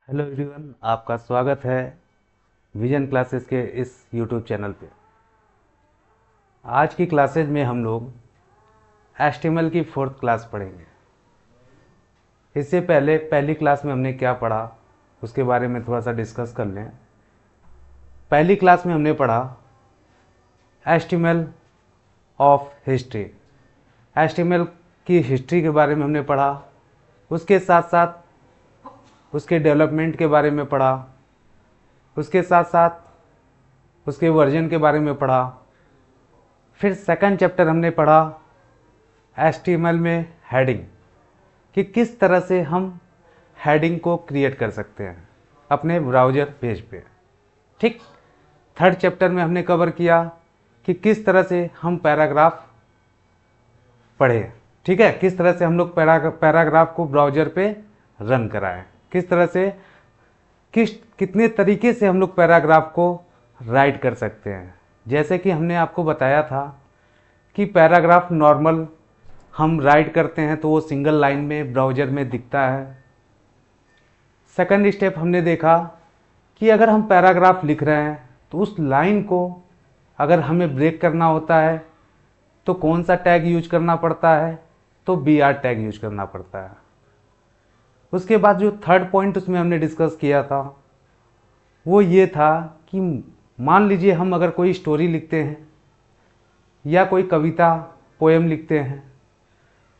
Hello everyone, आपका स्वागत है विजन क्लासेस के इस यूट्यूब चैनल पे। आज की क्लासेज में हम लोग HTML की 4th क्लास पढ़ेंगे। इससे पहले पहली क्लास में हमने क्या पढ़ा उसके बारे में थोड़ा सा डिस्कस कर लें। पहली क्लास में हमने पढ़ा HTML ऑफ हिस्ट्री। HTML की हिस्ट्री के बारे में हमने पढ़ा, उसके साथ साथ उसके डेवलपमेंट के बारे में पढ़ा, उसके साथ साथ उसके वर्जन के बारे में पढ़ा। फिर सेकंड चैप्टर हमने पढ़ा HTML में हेडिंग, कि किस तरह से हम हेडिंग को क्रिएट कर सकते हैं अपने ब्राउज़र पेज पे। ठीक, थर्ड चैप्टर में हमने कवर किया कि किस तरह से हम पैराग्राफ पढ़ें। ठीक है, किस तरह से हम लोग पैराग्राफ को ब्राउज़र पे रन कराएं, किस तरह से कितने तरीके से हम लोग पैराग्राफ को राइट कर सकते हैं। जैसे कि हमने आपको बताया था कि पैराग्राफ नॉर्मल हम राइट करते हैं तो वो सिंगल लाइन में ब्राउज़र में दिखता है। सेकंड स्टेप हमने देखा कि अगर हम पैराग्राफ लिख रहे हैं तो उस लाइन को अगर हमें ब्रेक करना होता है तो कौन सा टैग यूज करना पड़ता है, तो BR टैग यूज करना पड़ता है। उसके बाद जो थर्ड पॉइंट उसमें हमने डिस्कस किया था वो ये था कि मान लीजिए हम अगर कोई स्टोरी लिखते हैं या कोई कविता पोएम लिखते हैं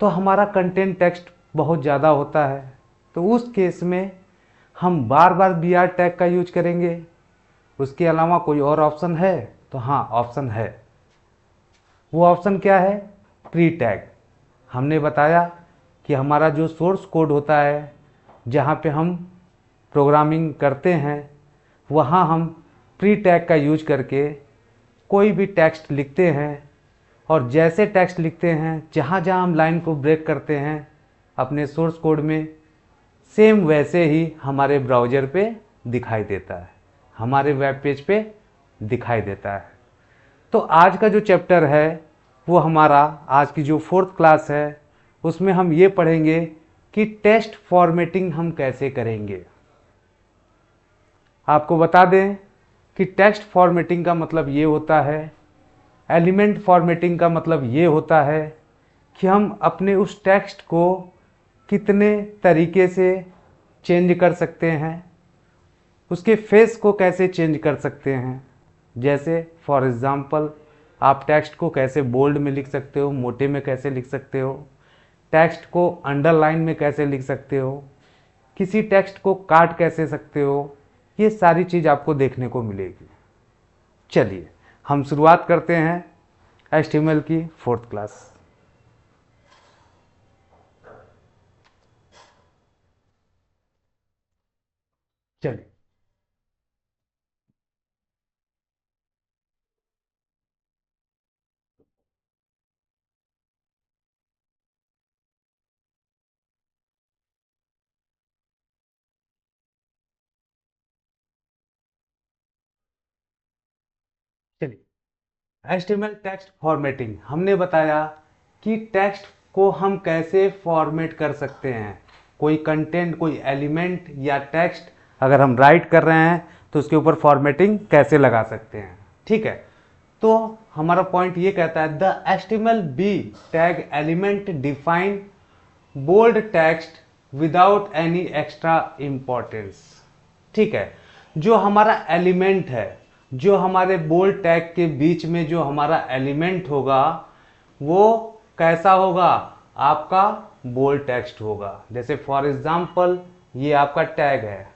तो हमारा कंटेंट टेक्स्ट बहुत ज़्यादा होता है, तो उस केस में हम बार बार BR टैग का यूज करेंगे। उसके अलावा कोई और ऑप्शन है तो हाँ, ऑप्शन है। वो ऑप्शन क्या है? Pre tag. हमने बताया कि हमारा जो सोर्स कोड होता है जहाँ पे हम प्रोग्रामिंग करते हैं वहाँ हम प्री टैग का यूज करके कोई भी टेक्स्ट लिखते हैं, और जैसे टेक्स्ट लिखते हैं जहाँ जहाँ हम लाइन को ब्रेक करते हैं अपने सोर्स कोड में, सेम वैसे ही हमारे ब्राउज़र पे दिखाई देता है, हमारे वेब पेज पे दिखाई देता है। तो आज का जो चैप्टर है वो हमारा, आज की जो 4th क्लास है उसमें हम ये पढ़ेंगे कि टेक्स्ट फॉर्मेटिंग हम कैसे करेंगे। आपको बता दें कि टेक्स्ट फॉर्मेटिंग का मतलब ये होता है, एलिमेंट फॉर्मेटिंग का मतलब ये होता है कि हम अपने उस टेक्स्ट को कितने तरीके से चेंज कर सकते हैं, उसके फेस को कैसे चेंज कर सकते हैं। जैसे फॉर एग्ज़ाम्पल आप टेक्स्ट को कैसे बोल्ड में लिख सकते हो, मोटे में कैसे लिख सकते हो, टेक्स्ट को अंडरलाइन में कैसे लिख सकते हो, किसी टेक्स्ट को काट कैसे सकते हो, ये सारी चीज़ आपको देखने को मिलेगी। चलिए हम शुरुआत करते हैं HTML की 4th क्लास। चलिए चलिए HTML टेक्स्ट फॉर्मेटिंग हमने बताया कि टेक्स्ट को हम कैसे फॉर्मेट कर सकते हैं। कोई कंटेंट, कोई एलिमेंट या टेक्स्ट अगर हम राइट कर रहे हैं तो उसके ऊपर फॉर्मेटिंग कैसे लगा सकते हैं। ठीक है, तो हमारा पॉइंट ये कहता है the HTML tag element define bold text without any extra importance. ठीक है, जो हमारा एलिमेंट है, जो हमारे बोल्ड टैग के बीच में जो हमारा एलिमेंट होगा वो कैसा होगा? आपका बोल्ड टेक्स्ट होगा। जैसे फॉर एग्जांपल ये आपका टैग है,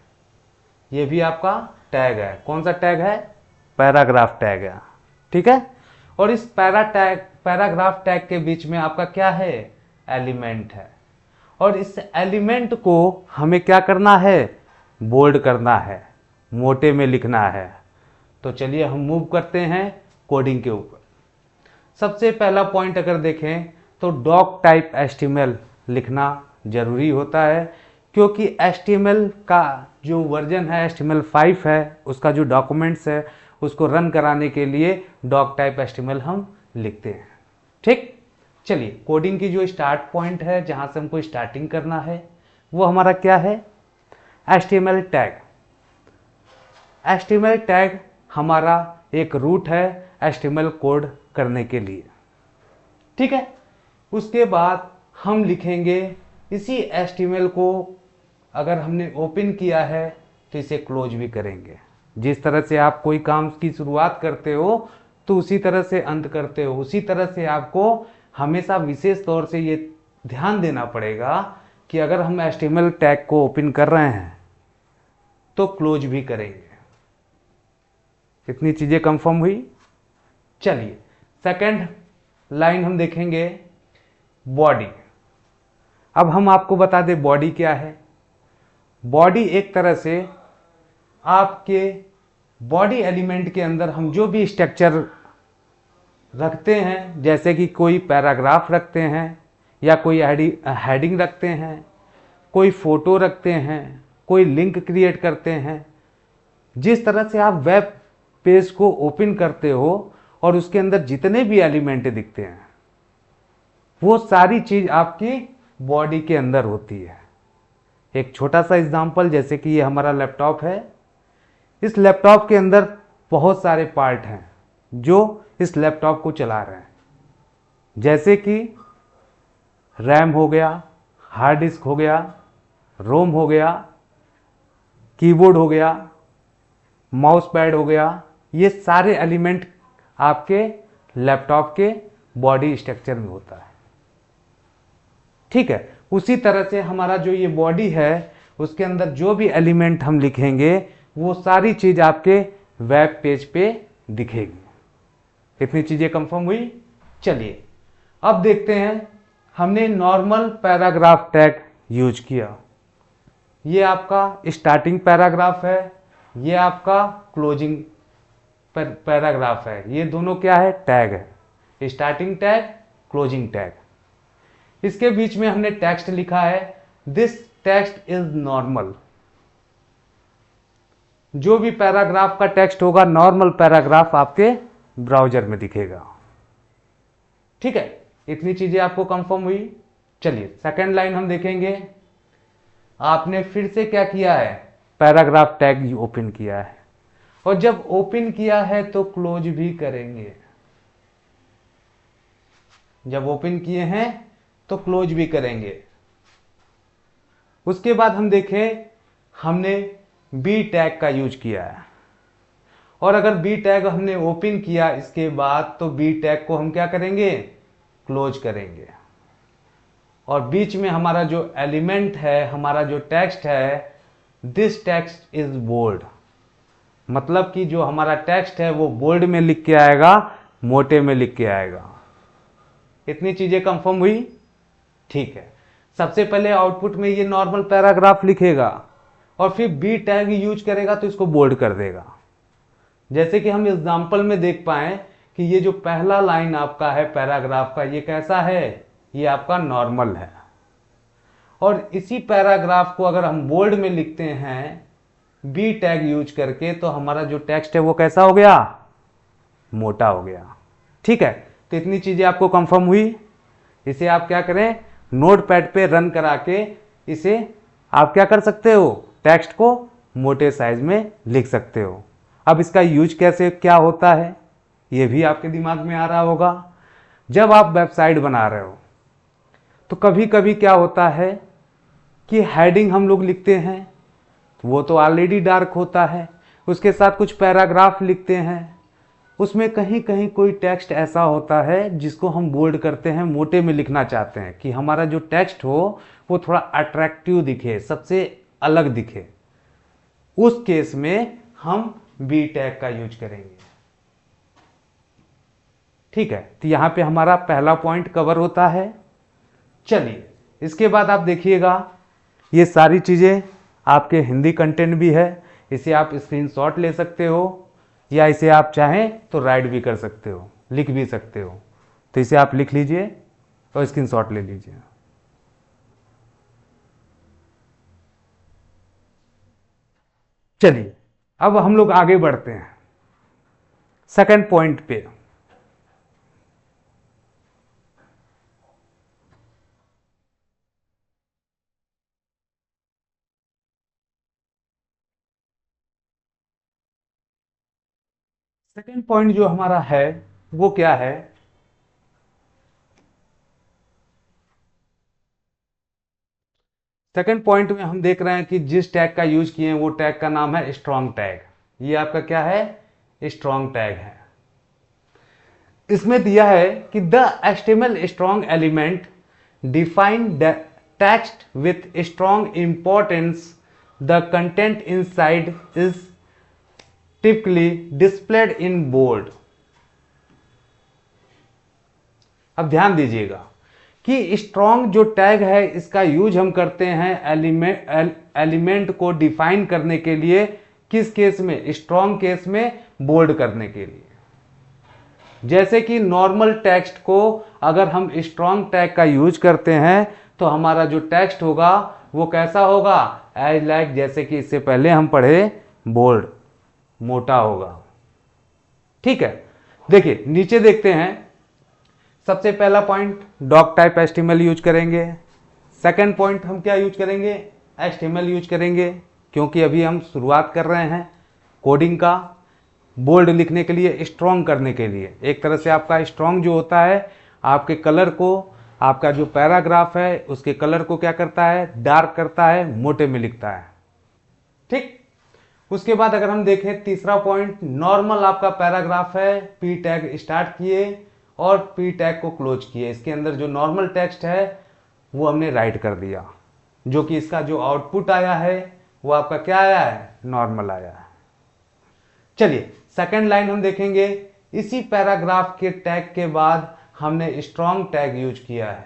ये भी आपका टैग है। कौन सा टैग है? पैराग्राफ टैग है। ठीक है, और इस पैराग्राफ टैग के बीच में आपका क्या है? एलिमेंट है। और इस एलिमेंट को हमें क्या करना है? बोल्ड करना है, मोटे में लिखना है। तो चलिए हम मूव करते हैं कोडिंग के ऊपर। सबसे पहला पॉइंट अगर देखें तो डॉक टाइप HTML लिखना जरूरी होता है, क्योंकि HTML का जो वर्जन है HTML5 है, उसका जो डॉक्यूमेंट्स है उसको रन कराने के लिए डॉक टाइप HTML हम लिखते हैं। ठीक, चलिए कोडिंग की जो स्टार्ट पॉइंट है, जहाँ से हमको स्टार्टिंग करना है, वो हमारा क्या है? HTML tag. HTML टैग हमारा एक रूट है HTML कोड करने के लिए, ठीक है। उसके बाद हम लिखेंगे इसी HTML को, अगर हमने ओपन किया है तो इसे क्लोज भी करेंगे। जिस तरह से आप कोई काम की शुरुआत करते हो तो उसी तरह से अंत करते हो, उसी तरह से आपको हमेशा विशेष तौर से ये ध्यान देना पड़ेगा कि अगर हम HTML टैग को ओपन कर रहे हैं तो क्लोज भी करेंगे। इतनी चीजें कंफर्म हुई। चलिए सेकंड लाइन हम देखेंगे, बॉडी। अब हम आपको बता दें बॉडी क्या है। बॉडी एक तरह से आपके बॉडी एलिमेंट के अंदर हम जो भी स्ट्रक्चर रखते हैं, जैसे कि कोई पैराग्राफ रखते हैं या कोई हेडिंग रखते हैं, कोई फोटो रखते हैं, कोई लिंक क्रिएट करते हैं, जिस तरह से आप वेब पेज को ओपन करते हो और उसके अंदर जितने भी एलिमेंट दिखते हैं वो सारी चीज आपकी बॉडी के अंदर होती है। एक छोटा सा एग्जांपल, जैसे कि ये हमारा लैपटॉप है। इस लैपटॉप के अंदर बहुत सारे पार्ट हैं जो इस लैपटॉप को चला रहे हैं, जैसे कि रैम हो गया, हार्ड डिस्क हो गया, रोम हो गया, कीबोर्ड हो गया, माउस पैड हो गया। ये सारे एलिमेंट आपके लैपटॉप के बॉडी स्ट्रक्चर में होता है, ठीक है। उसी तरह से हमारा जो ये बॉडी है उसके अंदर जो भी एलिमेंट हम लिखेंगे वो सारी चीज आपके वेब पेज पे दिखेगी। इतनी चीजें कंफर्म हुई। चलिए अब देखते हैं, हमने नॉर्मल पैराग्राफ टैग यूज किया। ये आपका स्टार्टिंग पैराग्राफ है, ये आपका क्लोजिंग पैराग्राफ है। ये दोनों क्या है? टैग है, स्टार्टिंग टैग, क्लोजिंग टैग। इसके बीच में हमने टेक्स्ट लिखा है, दिस टेक्स्ट इज नॉर्मल। जो भी पैराग्राफ का टेक्स्ट होगा नॉर्मल पैराग्राफ आपके ब्राउजर में दिखेगा, ठीक है। इतनी चीजें आपको कंफर्म हुई। चलिए सेकंड लाइन हम देखेंगे। आपने फिर से क्या किया है? पैराग्राफ टैग ओपन किया है, और जब ओपन किया है तो क्लोज भी करेंगे। जब ओपन किए हैं तो क्लोज भी करेंगे। उसके बाद हम देखें, हमने बी टैग का यूज किया है, और अगर बी टैग हमने ओपन किया इसके बाद तो बी टैग को हम क्या करेंगे? क्लोज करेंगे। और बीच में हमारा जो एलिमेंट है, हमारा जो टेक्स्ट है, दिस टेक्स्ट इज बोल्ड, मतलब कि जो हमारा टेक्स्ट है वो बोल्ड में लिख के आएगा, मोटे में लिख के आएगा। इतनी चीजें कंफर्म हुई, ठीक है। सबसे पहले आउटपुट में ये नॉर्मल पैराग्राफ लिखेगा और फिर बी टैग यूज करेगा तो इसको बोल्ड कर देगा। जैसे कि हम एग्जांपल में देख पाए कि ये जो पहला लाइन आपका है पैराग्राफ का, ये कैसा है? ये आपका नॉर्मल है। और इसी पैराग्राफ को अगर हम बोल्ड में लिखते हैं बी टैग यूज करके, तो हमारा जो टेक्स्ट है वो कैसा हो गया? मोटा हो गया, ठीक है। तो इतनी चीजें आपको कंफर्म हुई। इसे आप क्या करें? नोटपैड पे रन करा के इसे आप क्या कर सकते हो? टेक्स्ट को मोटे साइज में लिख सकते हो। अब इसका यूज कैसे क्या होता है ये भी आपके दिमाग में आ रहा होगा। जब आप वेबसाइट बना रहे हो तो कभी कभी क्या होता है कि हेडिंग हम लोग लिखते हैं, वो तो ऑलरेडी डार्क होता है, उसके साथ कुछ पैराग्राफ लिखते हैं, उसमें कहीं कहीं कोई टेक्स्ट ऐसा होता है जिसको हम बोल्ड करते हैं, मोटे में लिखना चाहते हैं कि हमारा जो टेक्स्ट हो वो थोड़ा अट्रैक्टिव दिखे, सबसे अलग दिखे। उस केस में हम बी टैग का यूज करेंगे, ठीक है। तो यहां पे हमारा पहला पॉइंट कवर होता है। चलिए इसके बाद आप देखिएगा, ये सारी चीजें आपके हिंदी कंटेंट भी है। इसे आप स्क्रीनशॉट ले सकते हो या इसे आप चाहें तो राइट भी कर सकते हो, लिख भी सकते हो। तो इसे आप लिख लीजिए और स्क्रीनशॉट ले लीजिए। चलिए अब हम लोग आगे बढ़ते हैं सेकंड पॉइंट पे। सेकंड पॉइंट जो हमारा है वो क्या है, सेकंड पॉइंट में हम देख रहे हैं कि जिस टैग का यूज किए हैं वो टैग का नाम है स्ट्रॉन्ग टैग। ये आपका क्या है, स्ट्रॉन्ग टैग है। इसमें दिया है कि the HTML strong element define the text with strong importance, the content inside is typically displayed in bold. अब ध्यान दीजिएगा कि स्ट्रॉन्ग जो टैग है इसका यूज हम करते हैं एलिमेंट को डिफाइन करने के लिए। किस केस में, स्ट्रॉन्ग केस में बोल्ड करने के लिए। जैसे कि नॉर्मल टेक्स्ट को अगर हम स्ट्रॉन्ग टैग का यूज करते हैं तो हमारा जो टेक्स्ट होगा वो कैसा होगा, एज लाइक, जैसे कि इससे पहले हम पढ़े, बोल्ड, मोटा होगा। ठीक है, देखिए नीचे देखते हैं। सबसे पहला point, doc type HTML use करेंगे। सेकंड पॉइंट हम क्या यूज करेंगे, एचटीएमएल यूज करेंगे, क्योंकि अभी हम शुरुआत कर रहे हैं कोडिंग का। बोल्ड लिखने के लिए, स्ट्रॉन्ग करने के लिए, एक तरह से आपका स्ट्रॉन्ग जो होता है आपके कलर को, आपका जो पैराग्राफ है उसके कलर को क्या करता है, डार्क करता है, मोटे में लिखता है। ठीक, उसके बाद अगर हम देखें तीसरा पॉइंट, नॉर्मल आपका पैराग्राफ है, पी टैग स्टार्ट किए और पी टैग को क्लोज किए। इसके अंदर जो नॉर्मल टेक्स्ट है वो हमने राइट कर दिया, जो कि इसका जो आउटपुट आया है वो आपका क्या आया है, नॉर्मल आया है। चलिए सेकंड लाइन हम देखेंगे। इसी पैराग्राफ के टैग के बाद हमने स्ट्रॉन्ग टैग यूज किया है।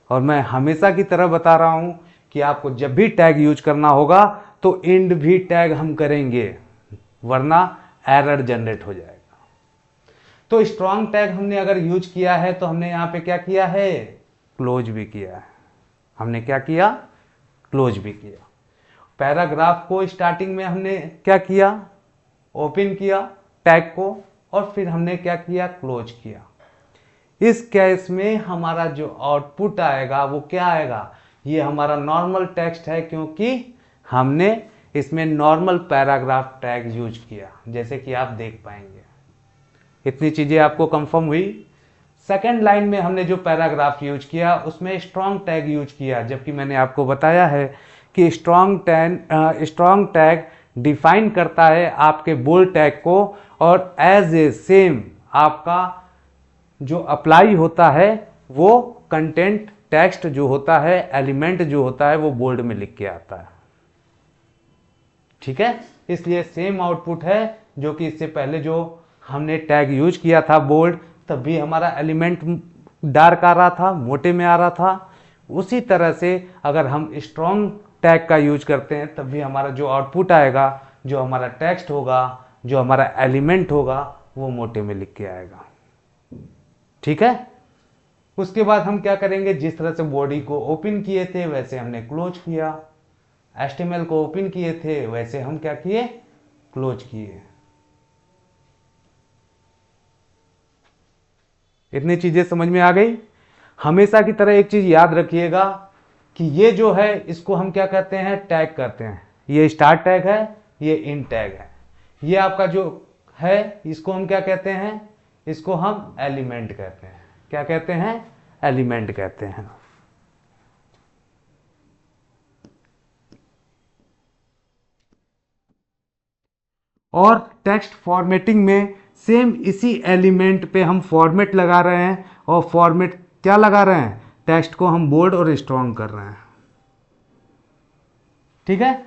और मैं हमेशा की तरह बता रहा हूं कि आपको जब भी टैग यूज करना होगा तो इंड भी टैग हम करेंगे, वरना एरर जनरेट हो जाएगा। तो स्ट्रॉन्ग टैग हमने अगर यूज किया है तो हमने यहां पे क्या किया है, क्लोज भी किया है। हमने क्या किया, क्लोज भी किया। पैराग्राफ को स्टार्टिंग में हमने क्या किया, ओपन किया टैग को, और फिर हमने क्या किया, क्लोज किया। इस केस में हमारा जो आउटपुट आएगा वो क्या आएगा, ये हमारा नॉर्मल टेक्स्ट है, क्योंकि हमने इसमें नॉर्मल पैराग्राफ टैग यूज किया, जैसे कि आप देख पाएंगे। इतनी चीजें आपको कंफर्म हुई। सेकंड लाइन में हमने जो पैराग्राफ यूज किया उसमें स्ट्रॉन्ग टैग यूज किया, जबकि मैंने आपको बताया है कि स्ट्रॉन्ग टैग डिफाइन करता है आपके बोल्ड टैग को, और एज ए सेम आपका जो अप्लाई होता है वो कंटेंट टेक्स्ट जो होता है, एलिमेंट जो होता है वो बोल्ड में लिख के आता है। ठीक है, इसलिए सेम आउटपुट है, जो कि इससे पहले जो हमने टैग यूज किया था बोल्ड, तब भी हमारा एलिमेंट डार्क आ रहा था, मोटे में आ रहा था। उसी तरह से अगर हम स्ट्रॉन्ग टैग का यूज करते हैं तब भी हमारा जो आउटपुट आएगा, जो हमारा टेक्स्ट होगा, जो हमारा एलिमेंट होगा, वो मोटे में लिख के आएगा। ठीक है, उसके बाद हम क्या करेंगे, जिस तरह से बॉडी को ओपन किए थे वैसे हमने क्लोज किया, एचटीएमएल को ओपन किए थे वैसे हम क्या किए, क्लोज किए। इतनी चीजें समझ में आ गई। हमेशा की तरह एक चीज याद रखिएगा कि ये जो है इसको हम क्या कहते हैं, टैग कहते हैं। ये स्टार्ट टैग है, ये इन टैग है। ये आपका जो है इसको हम क्या कहते हैं, इसको हम एलिमेंट कहते हैं। क्या कहते हैं, एलिमेंट कहते हैं। और टेक्स्ट फॉर्मेटिंग में सेम इसी एलिमेंट पे हम फॉर्मेट लगा रहे हैं, और फॉर्मेट क्या लगा रहे हैं, टेक्स्ट को हम बोल्ड और स्ट्रॉन्ग कर रहे हैं। ठीक है,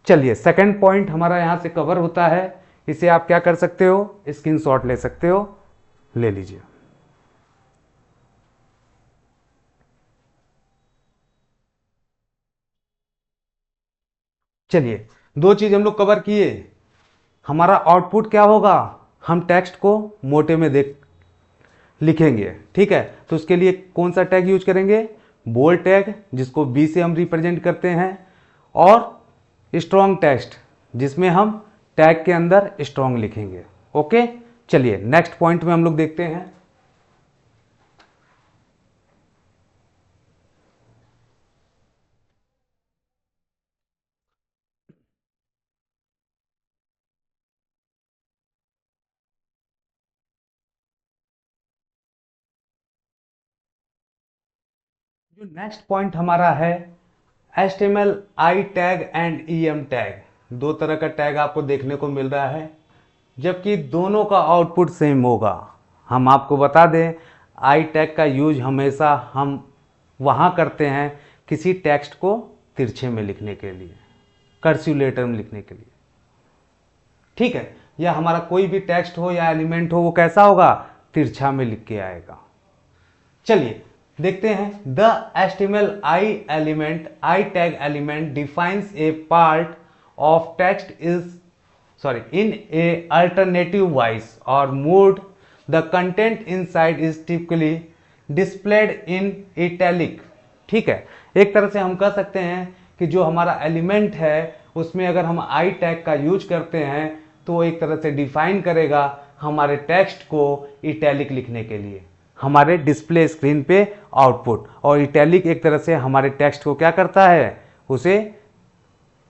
चलिए सेकंड पॉइंट हमारा यहां से कवर होता है। इसे आप क्या कर सकते हो, स्क्रीनशॉट ले सकते हो, ले लीजिए। चलिए, दो चीज हम लोग कवर किए। हमारा आउटपुट क्या होगा, हम टेक्स्ट को मोटे में देख लिखेंगे। ठीक है, तो उसके लिए कौन सा टैग यूज करेंगे, बोल्ड टैग, जिसको बी से हम रिप्रेजेंट करते हैं, और स्ट्रॉन्ग टेक्स्ट, जिसमें हम टैग के अंदर स्ट्रॉन्ग लिखेंगे। ओके, चलिए नेक्स्ट पॉइंट में हम लोग देखते हैं। जो नेक्स्ट पॉइंट हमारा है HTML I tag and EM tag. दो तरह का टैग आपको देखने को मिल रहा है, जबकि दोनों का आउटपुट सेम होगा। हम आपको बता दें, आई टैग का यूज हमेशा हम वहाँ करते हैं किसी टेक्स्ट को तिरछे में लिखने के लिए, कर्सिव लेटर में लिखने के लिए, ठीक है। या हमारा कोई भी टेक्स्ट हो या एलिमेंट हो, वो कैसा होगा, तिरछा में लिख के आएगा। चलिए देखते हैं। The HTML I tag element defines A part of text in a alternative voice or mode. The content inside is typically displayed in italic। ठीक है, एक तरह से हम कह सकते हैं कि जो हमारा एलिमेंट है उसमें अगर हम आई टैग का यूज करते हैं तो एक तरह से डिफाइन करेगा हमारे टेक्स्ट को इटैलिक लिखने के लिए, हमारे डिस्प्ले स्क्रीन पे आउटपुट। और इटैलिक एक तरह से हमारे टेक्स्ट को क्या करता है, उसे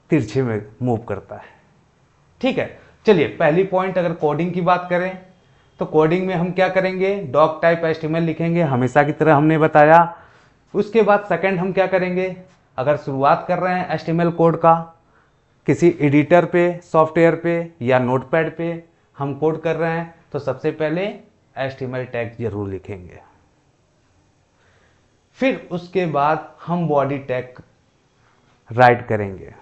तिरछे में मूव करता है। ठीक है, चलिए पहली पॉइंट अगर कोडिंग की बात करें तो कोडिंग में हम क्या करेंगे, डॉक टाइप HTML लिखेंगे हमेशा की तरह हमने बताया। उसके बाद सेकंड हम क्या करेंगे, अगर शुरुआत कर रहे हैं HTML कोड का किसी एडिटर पे, सॉफ्टवेयर पे या नोटपैड पे हम कोड कर रहे हैं तो सबसे पहले HTML टैग जरूर लिखेंगे। फिर उसके बाद हम बॉडी टैग राइट करेंगे।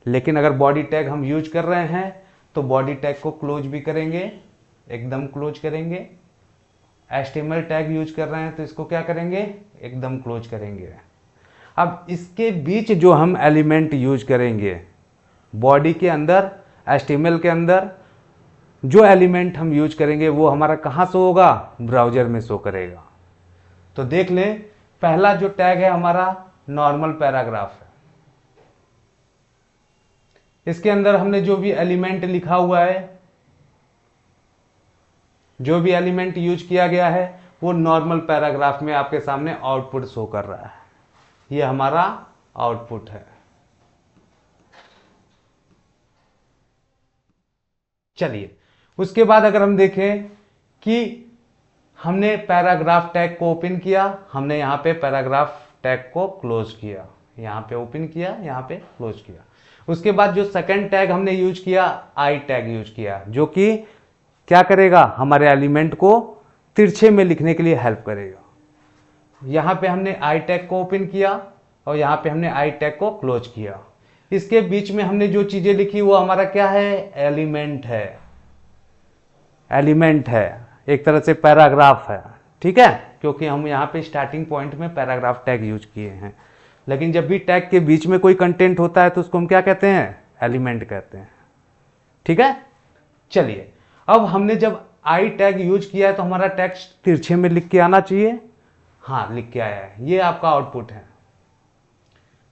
लेकिन अगर बॉडी टैग हम यूज कर रहे हैं तो बॉडी टैग को क्लोज भी करेंगे, एकदम क्लोज करेंगे। HTML टैग यूज कर रहे हैं तो इसको क्या करेंगे, एकदम क्लोज करेंगे। अब इसके बीच जो हम एलिमेंट यूज करेंगे बॉडी के अंदर, HTML के अंदर जो एलिमेंट हम यूज करेंगे वो हमारा कहाँ शो होगा, ब्राउजर में शो करेगा। तो देख लें, पहला जो टैग है हमारा नॉर्मल पैराग्राफ है। इसके अंदर हमने जो भी एलिमेंट लिखा हुआ है, जो भी एलिमेंट यूज किया गया है वो नॉर्मल पैराग्राफ में आपके सामने आउटपुट शो कर रहा है। ये हमारा आउटपुट है। चलिए उसके बाद अगर हम देखें कि हमने पैराग्राफ टैग को ओपन किया, हमने यहाँ पे पैराग्राफ टैग को क्लोज किया, यहाँ पे ओपन किया, यहाँ पे क्लोज किया। उसके बाद जो सेकंड टैग हमने यूज किया, आई टैग यूज किया, जो कि क्या करेगा, हमारे एलिमेंट को तिरछे में लिखने के लिए हेल्प करेगा। यहाँ पे हमने आई टैग को ओपन किया और यहाँ पे हमने आई टैग को क्लोज किया। इसके बीच में हमने जो चीजें लिखी वो हमारा क्या है, एलिमेंट है। एलिमेंट है, एक तरह से पैराग्राफ है, ठीक है, क्योंकि हम यहाँ पे स्टार्टिंग पॉइंट में पैराग्राफ टैग यूज किए हैं। लेकिन जब भी टैग के बीच में कोई कंटेंट होता है तो उसको हम क्या कहते हैं, एलिमेंट कहते हैं। ठीक है, चलिए अब हमने जब आई टैग यूज किया है तो हमारा टेक्स्ट तिरछे में लिख के आना चाहिए। हाँ, लिख के आया है। ये आपका आउटपुट है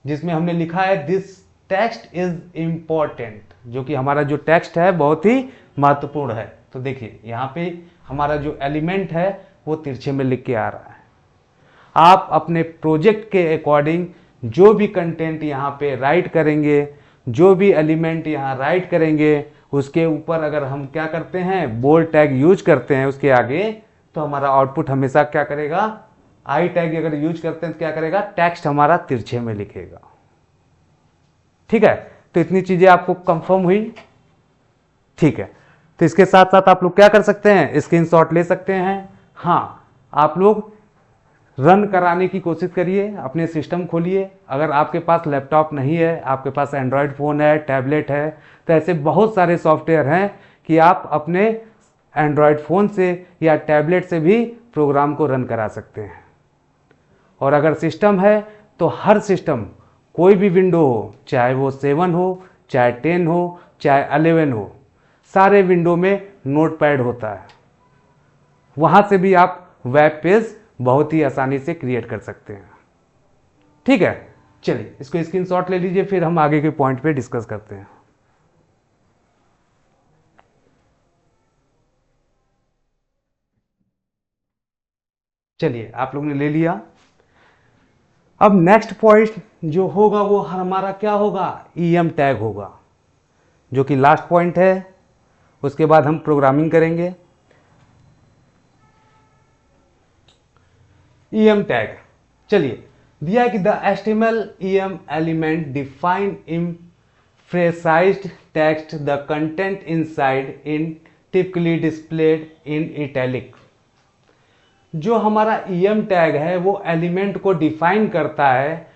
जिसमें हमने लिखा है दिस टेक्स्ट इज इंपॉर्टेंट, जो कि हमारा जो टेक्स्ट है बहुत ही महत्वपूर्ण है। तो देखिए यहाँ पे हमारा जो एलिमेंट है वो तिरछे में लिख के आ रहा है। आप अपने प्रोजेक्ट के अकॉर्डिंग जो भी कंटेंट यहाँ पे राइट करेंगे, जो भी एलिमेंट यहाँ राइट करेंगे, उसके ऊपर अगर हम क्या करते हैं, बोल्ड टैग यूज करते हैं उसके आगे, तो हमारा आउटपुट हमेशा क्या करेगा, आई टैग अगर यूज करते हैं तो क्या करेगा, टेक्स्ट हमारा तिरछे में लिखेगा। ठीक है, तो इतनी चीजें आपको कंफर्म हुई। ठीक है, तो इसके साथ साथ आप लोग क्या कर सकते हैं, स्क्रीनशॉट ले सकते हैं। हाँ, आप लोग रन कराने की कोशिश करिए, अपने सिस्टम खोलिए। अगर आपके पास लैपटॉप नहीं है, आपके पास एंड्रॉयड फ़ोन है, टैबलेट है, तो ऐसे बहुत सारे सॉफ्टवेयर हैं कि आप अपने एंड्रॉयड फ़ोन से या टैबलेट से भी प्रोग्राम को रन करा सकते हैं। और अगर सिस्टम है तो हर सिस्टम, कोई भी विंडो हो, चाहे वो 7 हो, चाहे 10 हो, चाहे 11 हो, सारे विंडो में नोटपैड होता है। वहाँ से भी आप वेब पेज बहुत ही आसानी से क्रिएट कर सकते हैं। ठीक है, चलिए इसको स्क्रीनशॉट ले लीजिए, फिर हम आगे के पॉइंट पे डिस्कस करते हैं। चलिए आप लोग ने ले लिया। अब नेक्स्ट पॉइंट जो होगा वो हमारा क्या होगा, EM टैग होगा, जो कि लास्ट पॉइंट है। उसके बाद हम प्रोग्रामिंग करेंगे। EM टैग, चलिए, दिया है कि the HTML EM element define emphasized text the content inside in typically displayed in italic। जो हमारा EM टैग है वो एलिमेंट को डिफाइन करता है।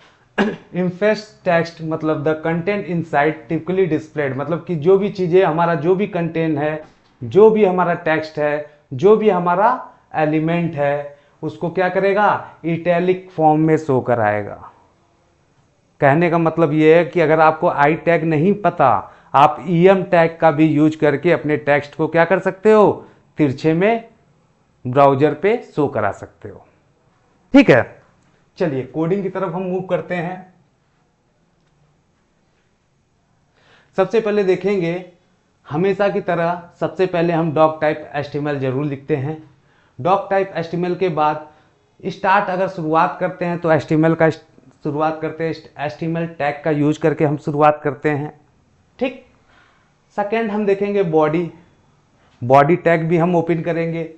इम्फेस टेक्स्ट मतलब the content inside typically displayed, मतलब कि जो भी चीज़ें हमारा जो भी कंटेंट है, जो भी हमारा टेक्स्ट है, जो भी हमारा एलिमेंट है, उसको क्या करेगा, इटैलिक फॉर्म में शो कराएगा। कहने का मतलब ये है कि अगर आपको आई टैग नहीं पता, आप EM टैग का भी यूज करके अपने टेक्स्ट को क्या कर सकते हो, तिरछे में ब्राउजर पे शो करा सकते हो। ठीक है, चलिए कोडिंग की तरफ हम मूव करते हैं। सबसे पहले देखेंगे, हमेशा की तरह सबसे पहले हम डॉक टाइप HTML जरूर लिखते हैं। डॉक टाइप HTML के बाद स्टार्ट अगर शुरुआत करते हैं तो HTML का शुरुआत करते हैं, HTML टैग का यूज करके हम शुरुआत करते हैं। ठीक, सेकेंड हम देखेंगे बॉडी। बॉडी टैग भी हम ओपन करेंगे।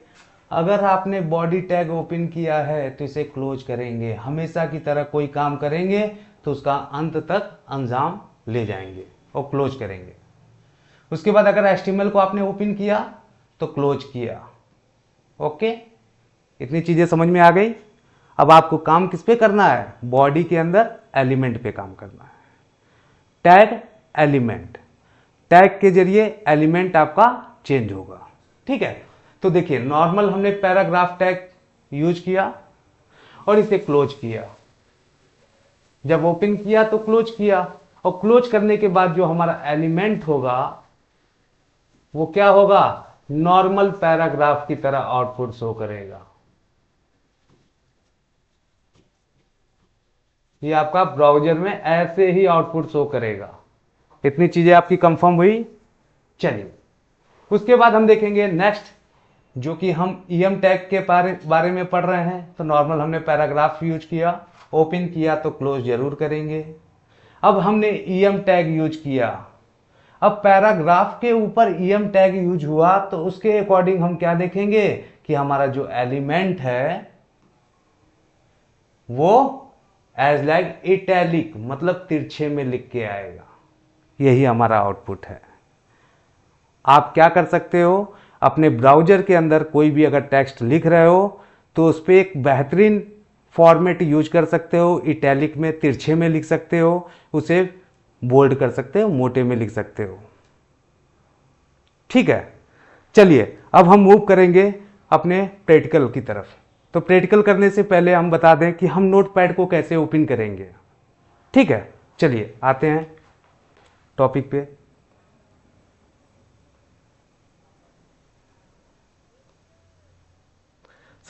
अगर आपने बॉडी टैग ओपन किया है तो इसे क्लोज करेंगे। हमेशा की तरह कोई काम करेंगे तो उसका अंत तक अंजाम ले जाएंगे और क्लोज करेंगे। उसके बाद अगर HTML को आपने ओपन किया तो क्लोज किया। ओके, इतनी चीजें समझ में आ गई। अब आपको काम किस पे करना है, बॉडी के अंदर एलिमेंट पे काम करना है। टैग एलिमेंट, टैग के जरिए एलिमेंट आपका चेंज होगा। ठीक है, तो देखिए नॉर्मल हमने पैराग्राफ टैग यूज किया और इसे क्लोज किया। जब ओपन किया तो क्लोज किया, और क्लोज करने के बाद जो हमारा एलिमेंट होगा वो क्या होगा, नॉर्मल पैराग्राफ की तरह आउटपुट शो करेगा। ये आपका ब्राउजर में ऐसे ही आउटपुट शो करेगा। इतनी चीजें आपकी कंफर्म हुई। चलिए, उसके बाद हम देखेंगे नेक्स्ट, जो कि हम EM टैग के बारे में पढ़ रहे हैं। तो नॉर्मल हमने पैराग्राफ यूज किया, ओपन किया तो क्लोज जरूर करेंगे। अब हमने EM टैग यूज किया। अब पैराग्राफ के ऊपर EM टैग यूज हुआ तो उसके अकॉर्डिंग हम क्या देखेंगे कि हमारा जो एलिमेंट है वो एज लाइक इटैलिक मतलब तिरछे में लिख के आएगा। यही हमारा आउटपुट है। आप क्या कर सकते हो, अपने ब्राउजर के अंदर कोई भी अगर टेक्स्ट लिख रहे हो तो उस पर एक बेहतरीन फॉर्मेट यूज कर सकते हो। इटैलिक में तिरछे में लिख सकते हो, उसे बोल्ड कर सकते हो, मोटे में लिख सकते हो। ठीक है, चलिए अब हम मूव करेंगे अपने प्रैक्टिकल की तरफ। तो प्रैक्टिकल करने से पहले हम बता दें कि हम नोटपैड को कैसे ओपन करेंगे। ठीक है, चलिए आते हैं टॉपिक पे।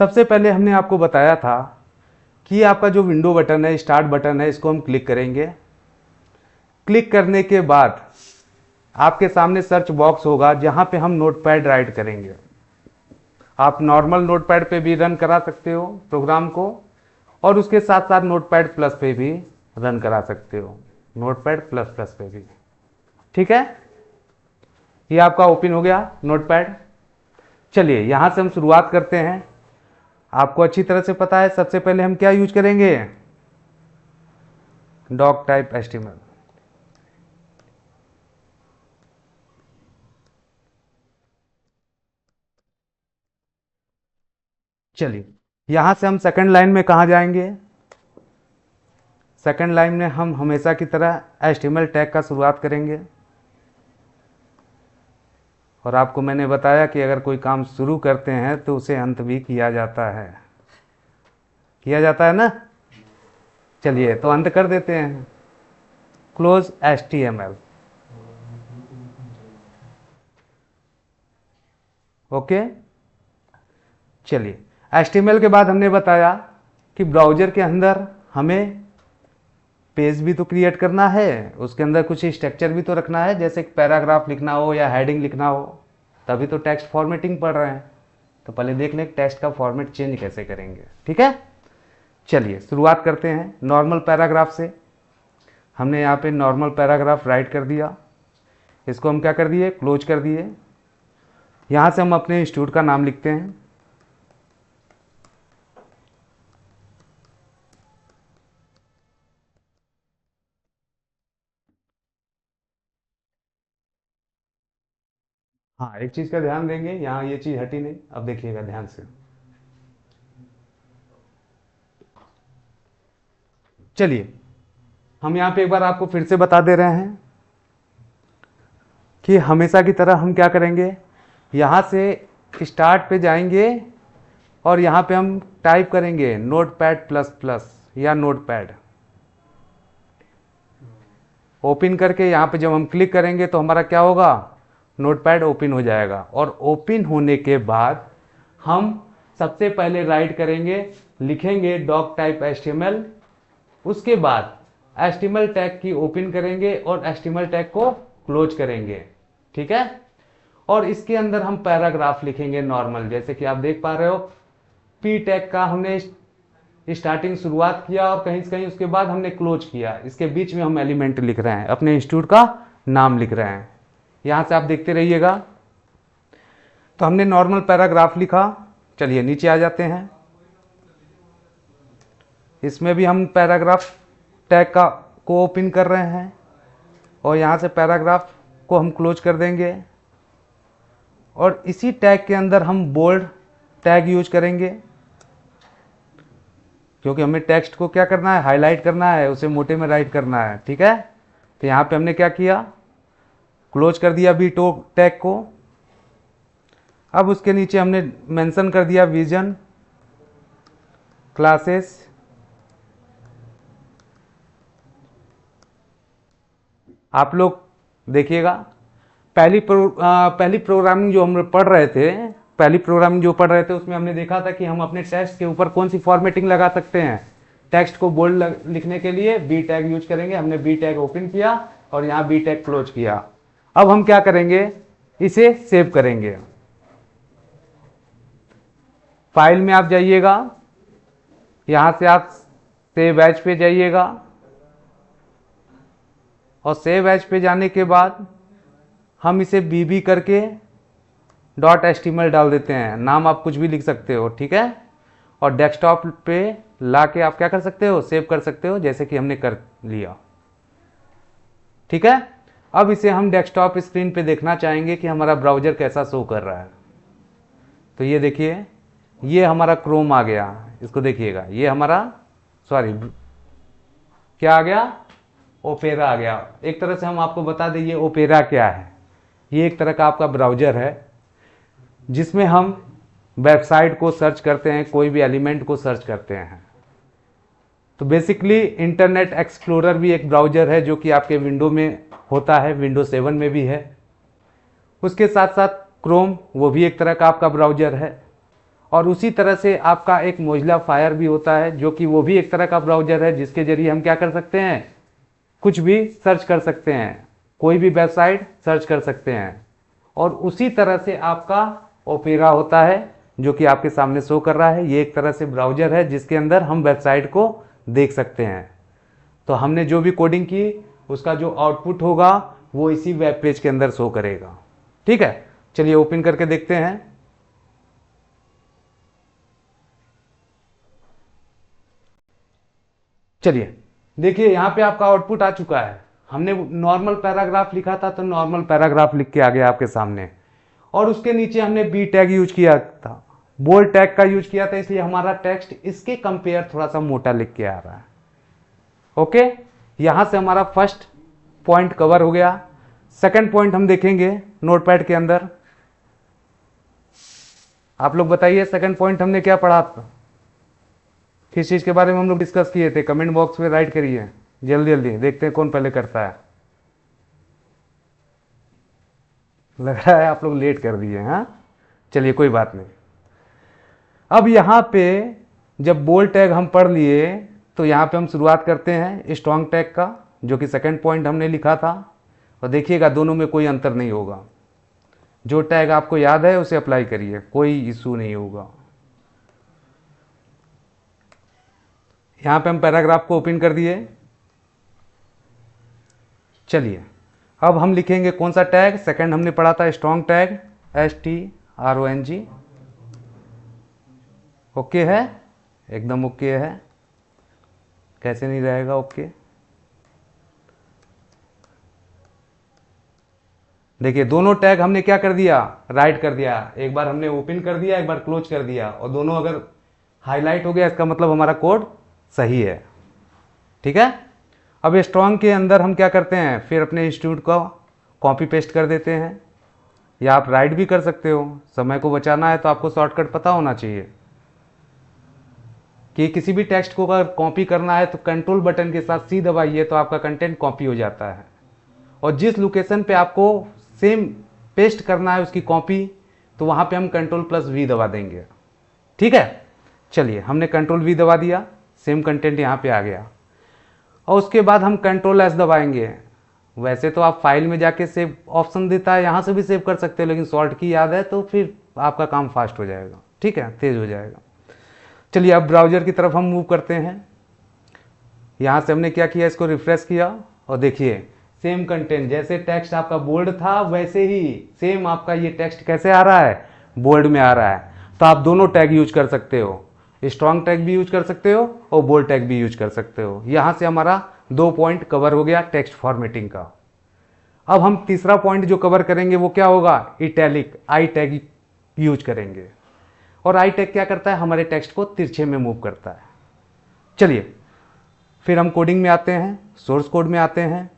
सबसे पहले हमने आपको बताया था कि आपका जो विंडो बटन है, स्टार्ट बटन है, इसको हम क्लिक करेंगे। क्लिक करने के बाद आपके सामने सर्च बॉक्स होगा जहां पे हम नोटपैड राइट करेंगे। आप नॉर्मल नोटपैड पे भी रन करा सकते हो प्रोग्राम को, और उसके साथ साथ नोटपैड प्लस पे भी रन करा सकते हो, नोटपैड प्लस प्लस पे भी। ठीक है, ये आपका ओपन हो गया नोटपैड। चलिए यहां से हम शुरुआत करते हैं। आपको अच्छी तरह से पता है सबसे पहले हम क्या यूज करेंगे, डॉक टाइप HTML। चलिए यहां से हम सेकंड लाइन में कहां जाएंगे, सेकंड लाइन में हम हमेशा की तरह HTML टैग का शुरुआत करेंगे। और आपको मैंने बताया कि अगर कोई काम शुरू करते हैं तो उसे अंत भी किया जाता है, किया जाता है ना। चलिए तो अंत कर देते हैं, क्लोज HTML। ओके, चलिए HTML के बाद हमने बताया कि ब्राउजर के अंदर हमें पेज भी तो क्रिएट करना है, उसके अंदर कुछ स्ट्रक्चर भी तो रखना है, जैसे पैराग्राफ लिखना हो या हेडिंग लिखना हो, तभी तो टेक्स्ट फॉर्मेटिंग पढ़ रहे हैं। तो पहले देख लें टेक्स्ट का फॉर्मेट चेंज कैसे करेंगे। ठीक है, चलिए शुरुआत करते हैं नॉर्मल पैराग्राफ से। हमने यहाँ पे नॉर्मल पैराग्राफ राइट कर दिया, इसको हम क्या कर दिए, क्लोज कर दिए। यहाँ से हम अपने इंस्टीट्यूट का नाम लिखते हैं। हाँ, एक चीज़ का ध्यान देंगे, यहाँ ये चीज़ हटी नहीं, अब देखिएगा ध्यान से। चलिए, हम यहाँ पे एक बार आपको फिर से बता दे रहे हैं कि हमेशा की तरह हम क्या करेंगे, यहाँ से स्टार्ट पे जाएंगे और यहाँ पे हम टाइप करेंगे नोटपैड प्लस प्लस या नोटपैड। ओपन करके यहाँ पे जब हम क्लिक करेंगे तो हमारा क्या होगा, नोटपैड ओपन हो जाएगा। और ओपन होने के बाद हम सबसे पहले राइट करेंगे, लिखेंगे डॉक टाइप HTML। उसके बाद HTML टैग की ओपन करेंगे और HTML टैग को क्लोज करेंगे, ठीक है। और इसके अंदर हम पैराग्राफ लिखेंगे नॉर्मल, जैसे कि आप देख पा रहे हो पी टैग का हमने स्टार्टिंग शुरुआत किया और कहीं से कहीं उसके बाद हमने क्लोज किया, इसके बीच में हम एलिमेंट लिख रहे हैं, अपने इंस्टीट्यूट का नाम लिख रहे हैं। यहां से आप देखते रहिएगा। तो हमने नॉर्मल पैराग्राफ लिखा। चलिए नीचे आ जाते हैं। इसमें भी हम पैराग्राफ टैग का को ओपन कर रहे हैं और यहाँ से पैराग्राफ को हम क्लोज कर देंगे। और इसी टैग के अंदर हम बोल्ड टैग यूज करेंगे, क्योंकि हमें टेक्स्ट को क्या करना है, हाईलाइट करना है, उसे मोटे में राइट करना है, ठीक है। तो यहाँ पे हमने क्या किया, क्लोज कर दिया बी टैग को। अब उसके नीचे हमने मेंशन कर दिया विजन क्लासेस। आप लोग देखिएगा, पहली प्रोग्रामिंग जो हम पढ़ रहे थे, उसमें हमने देखा था कि हम अपने टेक्स्ट के ऊपर कौन सी फॉर्मेटिंग लगा सकते हैं। टेक्स्ट को बोल्ड लिखने के लिए बी टैग यूज करेंगे। हमने बी टैग ओपन किया और यहाँ बी टैग क्लोज किया। अब हम क्या करेंगे, इसे सेव करेंगे। फाइल में आप जाइएगा, यहां से आप सेव एज पे जाइएगा और सेव एज पे जाने के बाद हम इसे बीबी करके .html डाल देते हैं। नाम आप कुछ भी लिख सकते हो, ठीक है। और डेस्कटॉप पे ला के आप क्या कर सकते हो, सेव कर सकते हो, जैसे कि हमने कर लिया, ठीक है। अब इसे हम डेस्कटॉप स्क्रीन पे देखना चाहेंगे कि हमारा ब्राउजर कैसा शो कर रहा है। तो ये देखिए, ये हमारा क्रोम आ गया। इसको देखिएगा, ये हमारा क्या आ गया, ओपेरा आ गया। एक तरह से हम आपको बता दें ये ओपेरा क्या है। ये एक तरह का आपका ब्राउजर है जिसमें हम वेबसाइट को सर्च करते हैं, कोई भी एलिमेंट को सर्च करते हैं। तो बेसिकली इंटरनेट एक्सप्लोरर भी एक ब्राउजर है जो कि आपके विंडो में होता है, विंडो 7 में भी है। उसके साथ साथ क्रोम, वो भी एक तरह का आपका ब्राउजर है। और उसी तरह से आपका एक मोजिला फायर भी होता है, जो कि वो भी एक तरह का ब्राउजर है, जिसके जरिए हम क्या कर सकते हैं, कुछ भी सर्च कर सकते हैं, कोई भी वेबसाइट सर्च कर सकते हैं। और उसी तरह से आपका ओपेरा होता है जो कि आपके सामने शो कर रहा है। ये एक तरह से ब्राउजर है जिसके अंदर हम वेबसाइट को देख सकते हैं। तो हमने जो भी कोडिंग की उसका जो आउटपुट होगा वो इसी वेब पेज के अंदर शो करेगा, ठीक है। चलिए ओपन करके देखते हैं। चलिए देखिए, यहाँ पे आपका आउटपुट आ चुका है। हमने नॉर्मल पैराग्राफ लिखा था तो नॉर्मल पैराग्राफ लिख के आ गया आपके सामने। और उसके नीचे हमने बी टैग यूज किया था, बोल्ड टैग का यूज किया था, इसलिए हमारा टेक्स्ट इसके कंपेयर थोड़ा सा मोटा लिख के आ रहा है। ओके, यहां से हमारा फर्स्ट पॉइंट कवर हो गया। सेकंड पॉइंट हम देखेंगे नोटपैड के अंदर। आप लोग बताइए सेकंड पॉइंट हमने क्या पढ़ा था, किस चीज के बारे में हम लोग डिस्कस किए थे। कमेंट बॉक्स में राइट करिए, जल्दी जल्दी देखते हैं कौन पहले करता है। लग रहा है आप लोग लेट कर दिए, हाँ। चलिए कोई बात नहीं। अब यहाँ पे जब बोल्ड टैग हम पढ़ लिए तो यहाँ पे हम शुरुआत करते हैं स्ट्रॉन्ग टैग का, जो कि सेकंड पॉइंट हमने लिखा था। और देखिएगा दोनों में कोई अंतर नहीं होगा। जो टैग आपको याद है उसे अप्लाई करिए, कोई इशू नहीं होगा। यहाँ पे हम पैराग्राफ को ओपन कर दिए। चलिए अब हम लिखेंगे कौन सा टैग, सेकंड हमने पढ़ा था स्ट्रॉन्ग टैग, STRONG। ओके है, एकदम ओके है, कैसे नहीं रहेगा ओके। देखिए दोनों टैग हमने क्या कर दिया, राइट कर दिया। एक बार हमने ओपन कर दिया, एक बार क्लोज कर दिया, और दोनों अगर हाईलाइट हो गया इसका मतलब हमारा कोड सही है। ठीक है। अब स्ट्रॉन्ग के अंदर हम क्या करते हैं, फिर अपने इंस्टीट्यूट को कॉपी पेस्ट कर देते हैं, या आप राइट भी कर सकते हो। समय को बचाना है तो आपको शॉर्टकट पता होना चाहिए कि किसी भी टेक्स्ट को अगर कॉपी करना है तो कंट्रोल बटन के साथ सी दबाइए तो आपका कंटेंट कॉपी हो जाता है, और जिस लोकेशन पे आपको सेम पेस्ट करना है उसकी कॉपी, तो वहाँ पे हम कंट्रोल+V दबा देंगे। ठीक है। चलिए हमने कंट्रोल+V दबा दिया, सेम कंटेंट यहाँ पे आ गया, और उसके बाद हम कंट्रोल+S दबाएंगे। वैसे तो आप फाइल में जाके सेव ऑप्शन देता है, यहाँ से भी सेव कर सकते हो, लेकिन शॉर्ट की याद है तो फिर आपका काम फास्ट हो जाएगा। ठीक है, तेज़ हो जाएगा। चलिए अब ब्राउज़र की तरफ हम मूव करते हैं। यहाँ से हमने क्या किया, इसको रिफ्रेश किया, और देखिए सेम कंटेंट, जैसे टेक्स्ट आपका बोल्ड था वैसे ही सेम आपका ये टेक्स्ट कैसे आ रहा है, बोल्ड में आ रहा है। तो आप दोनों टैग यूज कर सकते हो, स्ट्रॉन्ग टैग भी यूज कर सकते हो और बोल्ड टैग भी यूज कर सकते हो। यहाँ से हमारा 2 पॉइंट कवर हो गया टेक्स्ट फॉर्मेटिंग का। अब हम तीसरा पॉइंट जो कवर करेंगे वो क्या होगा, इटैलिक आई टैग यूज करेंगे। और आई टैग क्या करता है, हमारे टेक्स्ट को तिरछे में मूव करता है। चलिए फिर हम कोडिंग में आते हैं, सोर्स कोड में आते हैं।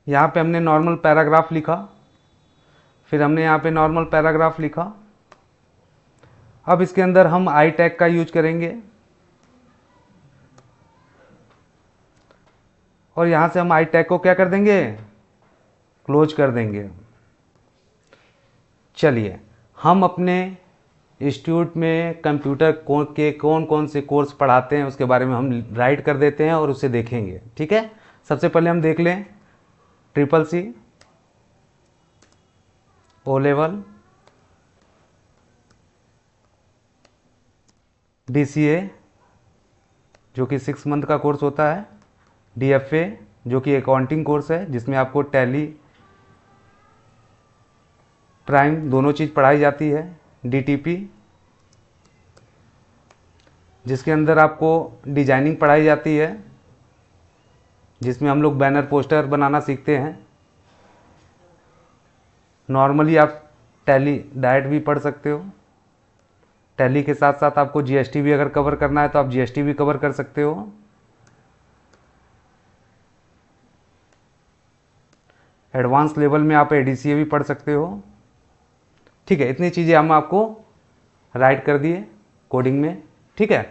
यहाँ पे हमने नॉर्मल पैराग्राफ लिखा, फिर हमने यहाँ पे नॉर्मल पैराग्राफ लिखा। अब इसके अंदर हम आई टैग का यूज करेंगे, और यहाँ से हम आई टैग को क्या कर देंगे, क्लोज कर देंगे। चलिए हम अपने इंस्टीट्यूट में कंप्यूटर के कौन कौन से कोर्स पढ़ाते हैं उसके बारे में हम राइट कर देते हैं और उसे देखेंगे। ठीक है। सबसे पहले हम देख लें CCC, O लेवल, DCA जो कि 6 मंथ का कोर्स होता है, DFA जो कि अकाउंटिंग कोर्स है जिसमें आपको टैली प्राइम दोनों चीज़ पढ़ाई जाती है, DTP जिसके अंदर आपको डिजाइनिंग पढ़ाई जाती है, जिसमें हम लोग बैनर पोस्टर बनाना सीखते हैं। नॉर्मली आप टैली डायरेक्ट भी पढ़ सकते हो, टैली के साथ साथ आपको GST भी अगर कवर करना है तो आप GST भी कवर कर सकते हो। एडवांस लेवल में आप ADCA भी पढ़ सकते हो। ठीक है, इतनी चीज़ें हम आपको राइट कर दिए कोडिंग में। ठीक है।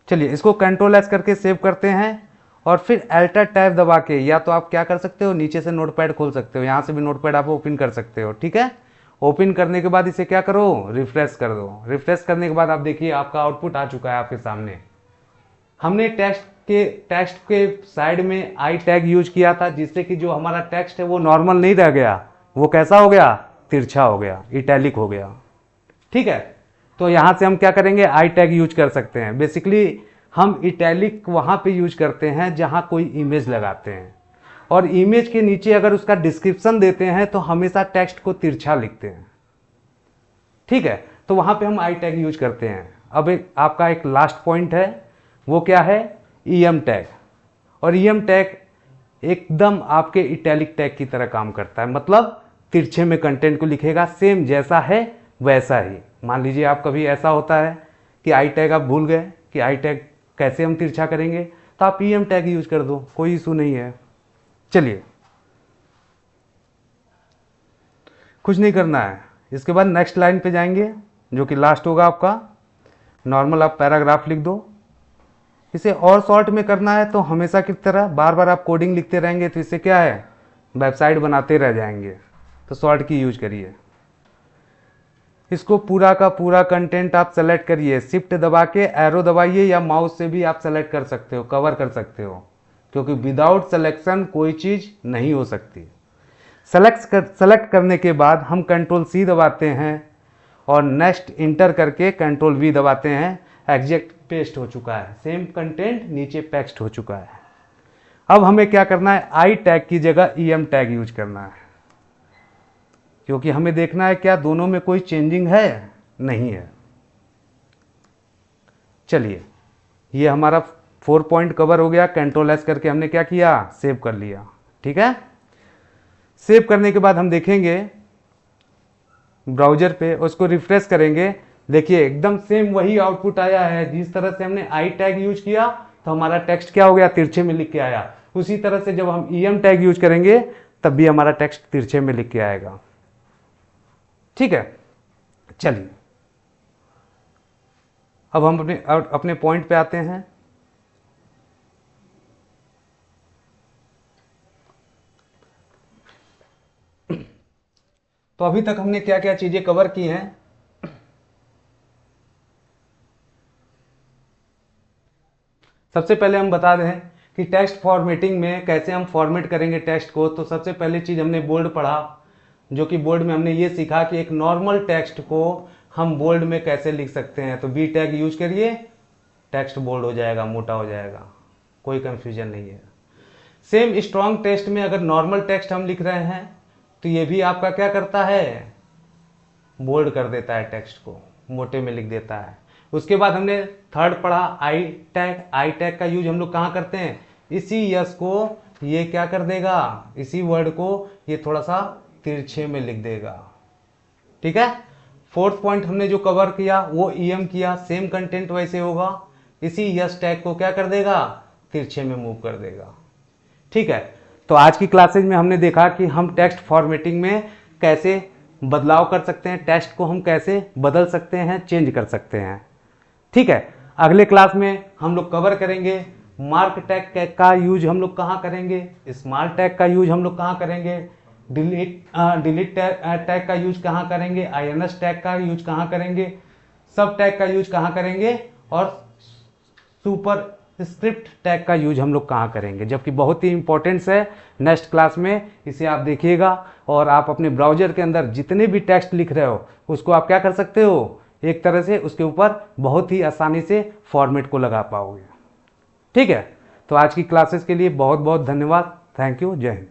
चलिए इसको कंट्रोल+S करके सेव करते हैं, और फिर अल्टर टैब दबा के या तो आप क्या कर सकते हो, नीचे से नोटपैड खोल सकते हो, यहाँ से भी नोटपैड आप ओपन कर सकते हो। ठीक है। ओपन करने के बाद इसे क्या करो, रिफ्रेश कर दो। रिफ्रेश करने के बाद आप देखिए आपका आउटपुट आ चुका है आपके सामने। हमने टेक्स्ट के साइड में आई टैग यूज किया था, जिससे कि जो हमारा टेक्स्ट है वो नॉर्मल नहीं रह गया, वो कैसा हो गया, तिरछा हो गया, इटैलिक हो गया। ठीक है। तो यहाँ से हम क्या करेंगे, आई टैग यूज कर सकते हैं। बेसिकली हम इटैलिक वहाँ पे यूज करते हैं जहाँ कोई इमेज लगाते हैं, और इमेज के नीचे अगर उसका डिस्क्रिप्शन देते हैं तो हमेशा टेक्स्ट को तिरछा लिखते हैं। ठीक है। तो वहाँ पे हम आई टैग यूज करते हैं। अब आपका एक लास्ट पॉइंट है, वो क्या है, EM टैग। और EM टैग एकदम आपके इटैलिक टैग की तरह काम करता है, मतलब तिरछे में कंटेंट को लिखेगा, सेम जैसा है वैसा ही। मान लीजिए आप कभी ऐसा होता है कि आई टैग आप भूल गए कि आई टैग कैसे हम तिरछा करेंगे, तो आप EM टैग यूज कर दो, कोई इशू नहीं है। चलिए कुछ नहीं करना है। इसके बाद नेक्स्ट लाइन पे जाएंगे जो कि लास्ट होगा आपका। नॉर्मल आप पैराग्राफ लिख दो। इसे और शॉर्ट में करना है तो हमेशा की तरह बार बार आप कोडिंग लिखते रहेंगे तो इससे क्या है, वेबसाइट बनाते रह जाएंगे। तो शॉर्ट की यूज करिए। इसको पूरा का पूरा कंटेंट आप सेलेक्ट करिए, शिफ्ट दबा के एरो दबाइए, या माउस से भी आप सेलेक्ट कर सकते हो, कवर कर सकते हो, क्योंकि विदाउट सिलेक्शन कोई चीज़ नहीं हो सकती। सेलेक्ट करने के बाद हम कंट्रोल+C दबाते हैं, और नेक्स्ट इंटर करके कंट्रोल+V दबाते हैं। एग्जैक्ट पेस्ट हो चुका है, सेम कंटेंट नीचे पेस्ट हो चुका है। अब हमें क्या करना है, आई टैग की जगह EM टैग यूज करना है, क्योंकि हमें देखना है क्या दोनों में कोई चेंजिंग है, नहीं है। चलिए ये हमारा 4 पॉइंट कवर हो गया, कंट्रोल एस करके हमने क्या किया, सेव कर लिया। ठीक है, सेव करने के बाद हम देखेंगे ब्राउजर पे, उसको रिफ्रेश करेंगे, देखिए एकदम सेम वही आउटपुट आया है। जिस तरह से हमने आई टैग यूज किया तो हमारा टेक्स्ट क्या हो गया, तिरछे में लिख के आया। उसी तरह से जब हम EM टैग यूज करेंगे तब भी हमारा टेक्स्ट तिरछे में लिख के आएगा। ठीक है, चलिए अब हम अपने पॉइंट पे आते हैं। तो अभी तक हमने क्या क्या चीजें कवर की हैं। सबसे पहले हम बता दें कि टेक्स्ट फॉर्मेटिंग में कैसे हम फॉर्मेट करेंगे टेक्स्ट को। तो सबसे पहली चीज हमने बोल्ड पढ़ा, जो कि बोल्ड में हमने ये सीखा कि एक नॉर्मल टेक्स्ट को हम बोल्ड में कैसे लिख सकते हैं। तो बी टैग यूज करिए, टेक्स्ट बोल्ड हो जाएगा, मोटा हो जाएगा, कोई कंफ्यूजन नहीं है। सेम स्ट्रॉन्ग टेक्स्ट में अगर नॉर्मल टेक्स्ट हम लिख रहे हैं तो ये भी आपका क्या करता है, बोल्ड कर देता है, टेक्स्ट को मोटे में लिख देता है। उसके बाद हमने थर्ड पढ़ा आई टैग। आई टैग का यूज हम लोग कहाँ करते हैं, इसी यस को ये क्या कर देगा, इसी वर्ड को ये थोड़ा सा तिरछे में लिख देगा। ठीक है, फोर्थ पॉइंट हमने जो कवर किया वो EM किया, सेम कंटेंट वैसे होगा, इसी यस टैग को क्या कर देगा, तिरछे में मूव कर देगा। ठीक है, तो आज की क्लासेज में हमने देखा कि हम टेक्स्ट फॉर्मेटिंग में कैसे बदलाव कर सकते हैं, टेक्स्ट को हम कैसे बदल सकते हैं, चेंज कर सकते हैं। ठीक है, अगले क्लास में हम लोग कवर करेंगे मार्क टैग का यूज हम लोग कहाँ करेंगे, स्मॉल टैग का यूज हम लोग कहाँ करेंगे, डिलीट टैग का यूज कहाँ करेंगे, INS टैग का यूज कहाँ करेंगे, सब टैग का यूज कहाँ करेंगे, और सुपर स्क्रिप्ट टैग का यूज हम लोग कहाँ करेंगे, जबकि बहुत ही इंपॉर्टेंट है। नेक्स्ट क्लास में इसे आप देखिएगा और आप अपने ब्राउजर के अंदर जितने भी टेक्स्ट लिख रहे हो उसको आप क्या कर सकते हो, एक तरह से उसके ऊपर बहुत ही आसानी से फॉर्मेट को लगा पाओगे। ठीक है, तो आज की क्लासेस के लिए बहुत बहुत धन्यवाद। थैंक यू, जय हिंद।